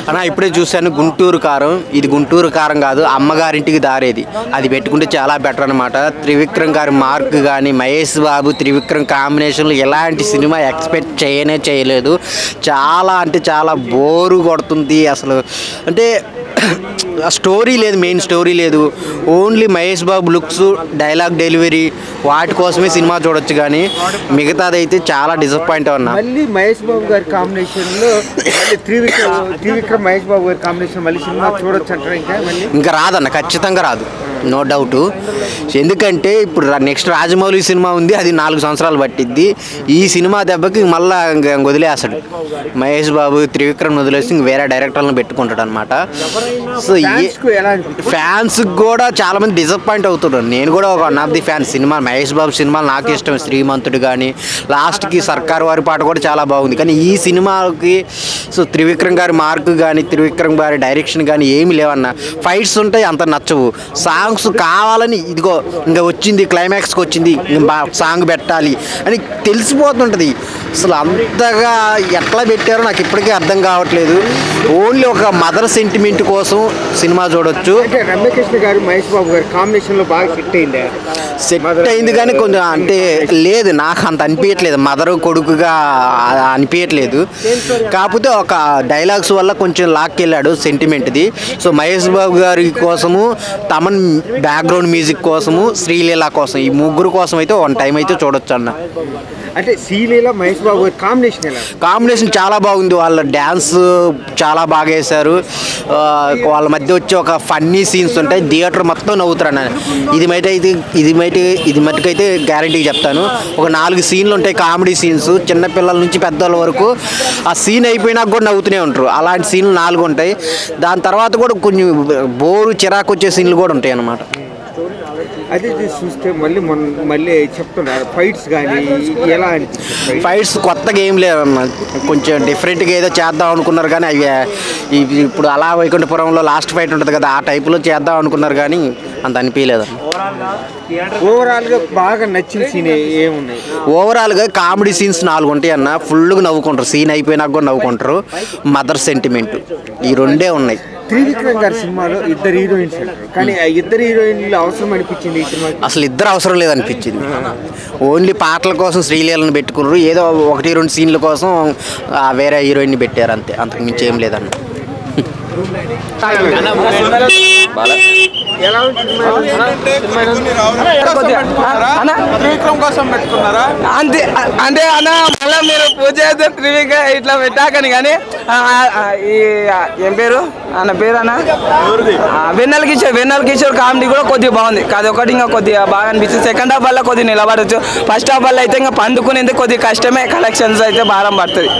అన్న ఇప్పుడే చూశాను గుంటూరు కారం. ఇది గుంటూరు కారం కాదు, అమ్మగారింటికి దారేది. అది పెట్టుకుంటే చాలా బెటర్ అనమాట. త్రివిక్రమ్ గారి మార్క్ కానీ, మహేష్ బాబు త్రివిక్రమ్ కాంబినేషన్లో ఎలాంటి సినిమా ఎక్స్పెక్ట్ చేయలేదు. చాలా అంటే చాలా బోరు కొడుతుంది అసలు. అంటే స్టోరీ లేదు, మెయిన్ స్టోరీ లేదు. Only Mahesh Babu looks, dialogue delivery వాటి కోసమే సినిమా చూడొచ్చు. కానీ మిగతాదైతే చాలా డిసప్పాయింట్ అన్నా. మళ్ళీ మహేష్ బాబు గారి కాంబినేషన్లో త్రివిక్రమ్ మహేష్ బాబు గారి కాంబినేషన్ మళ్ళీ సినిమా చూడొచ్చు అంటారా? ఇంకా రాదన్న, ఖచ్చితంగా రాదు, నో డౌట్. ఎందుకంటే ఇప్పుడు నెక్స్ట్ రాజమౌళి సినిమా ఉంది, అది 4 సంవత్సరాలు పట్టిద్ది. ఈ సినిమా దెబ్బకి మళ్ళీ వదిలేస్తాడు మహేష్ బాబు. త్రివిక్రమ్ వదిలేసి ఇంక వేరే డైరెక్టర్లను పెట్టుకుంటాడు అనమాట. సో ఫ్యాన్స్ కూడా చాలా మంది డిసప్పాయింట్ అవుతున్నారు. నేను కూడా ఒక one of the fans. Cinema Mahesh Babu సినిమాలు నాకు ఇష్టం. శ్రీమంతుడు కానీ, లాస్ట్కి సర్కార్ వారి పాట కూడా చాలా బాగుంది. కానీ ఈ సినిమాకి సో త్రివిక్రమ్ గారి మార్క్ కానీ, త్రివిక్రమ్ గారి డైరెక్షన్ కానీ ఏమి లేవన్న. ఫైట్స్ ఉంటాయి, అంత నచ్చవు. సాంగ్స్ కావాలని ఇదిగో ఇంకా వచ్చింది, క్లైమాక్స్కి వచ్చింది, సాంగ్ పెట్టాలి అని తెలిసిపోతుంటుంది. అసలు అంతగా ఎట్లా పెట్టారో నాకు ఇప్పటికీ అర్థం కావట్లేదు. ఓన్లీ ఒక మదర్ సెంటిమెంట్ కోసం సినిమా చూడొచ్చు. రమ్యకృష్ణ గారు మహేష్ బాబు గారి కాంబినేషన్లో బాగా సెట్ అయింది కానీ కొంచెం అంటే లేదు, నాకు అంత అనిపించట్లేదు. మదర్ కొడుకుగా అనిపించట్లేదు. కాకపోతే ఒక డైలాగ్స్ వల్ల కొంచెం లాక్కెళ్ళాడు సెంటిమెంట్ది. సో మహేష్ బాబు గారి కోసము, తమన్ బ్యాక్గ్రౌండ్ మ్యూజిక్ కోసము, శ్రీలీల కోసం, ఈ ముగ్గురు కోసం అయితే వన్ టైం అయితే చూడొచ్చు అన్న. అంటే శ్రీలీల మహేష్ బాబు గారి కాంబినేషన్ చాలా బాగుంది. వాళ్ళ డ్యాన్స్ చాలా బాగా వేశారు. వాళ్ళ మధ్య వచ్చి ఒక ఫన్నీ సీన్స్ ఉంటాయి, థియేటర్ మొత్తం నవ్వుతారు అన్న. ఇది మటుకైతే గ్యారంటీగా చెప్తాను. ఒక 4 సీన్లు ఉంటాయి కామెడీ సీన్స్, చిన్నపిల్లల నుంచి పెద్దవాళ్ళ వరకు. ఆ సీన్ అయిపోయినాక కూడా నవ్వుతూనే ఉంటారు. అలాంటి సీన్లు 4 ఉంటాయి. దాని తర్వాత కూడా కొంచెం బోరు చిరాకు వచ్చే సీన్లు కూడా ఉంటాయి అన్నమాట. అది చూస్తే మళ్ళీ చెప్తున్నారు ఫైట్స్ కానీ ఎలా అనిపిస్తుంది? ఫైట్స్ కొత్తగా ఏం లేవమ్మా, కొంచెం డిఫరెంట్గా ఏదో చేద్దాం అనుకున్నారు. కానీ అవి ఇప్పుడు అలా వైకుంఠపురంలో లాస్ట్ ఫైట్ ఉంటుంది కదా, ఆ టైప్లో చేద్దాం అనుకున్నారు. కానీ అంత అనిపించలేదు. ఓవరాల్గా బాగా నచ్చిన సీన్ ఏమున్నాయి? ఓవరాల్గా కామెడీ సీన్స్ 4 ఉంటాయి అన్న. ఫుల్గా నవ్వుకుంటారు, సీన్ అయిపోయినాక కూడా నవ్వుకుంటారు. మదర్ సెంటిమెంట్, ఈ 2 ఉన్నాయి. త్రివిక్రమ్ గారి సినిమాలో 2 హీరోయిన్స్ అంటారు, కానీ ఆ 2 హీరోయిన్లు అవసరం అనిపించింది ఈ సినిమా? అసలు ఇద్దరు అవసరం లేదనిపించింది. ఓన్లీ పాటల కోసం శ్రీలీలను పెట్టుకున్నారు. ఏదో 1-2 సీన్ల కోసం వేరే హీరోయిన్ని పెట్టారు, అంతే. అంతకు మించి ఏం లేదన్న. అంతే అంటే అన్న, మళ్ళీ మీరు పూజ చేస్తే త్రివిక్రమ్ ఇట్లా పెట్టాకని. కానీ ఏం పేరు అన్న, పేరు అన్న వెన్నెల కిషోర్ కామెడీ కూడా కొద్దిగా బాగుంది. అదొకటి ఇంకా కొద్దిగా బాగా అనిపిస్తుంది. సెకండ్ హాఫ్ వల్ల కొద్దిగా నిలబడచ్చు. ఫస్ట్ హాఫ్ వల్ల అయితే ఇంకా పండుకునేందుకు కొద్దిగా కష్టమే. కలెక్షన్స్ అయితే భారం పడుతుంది.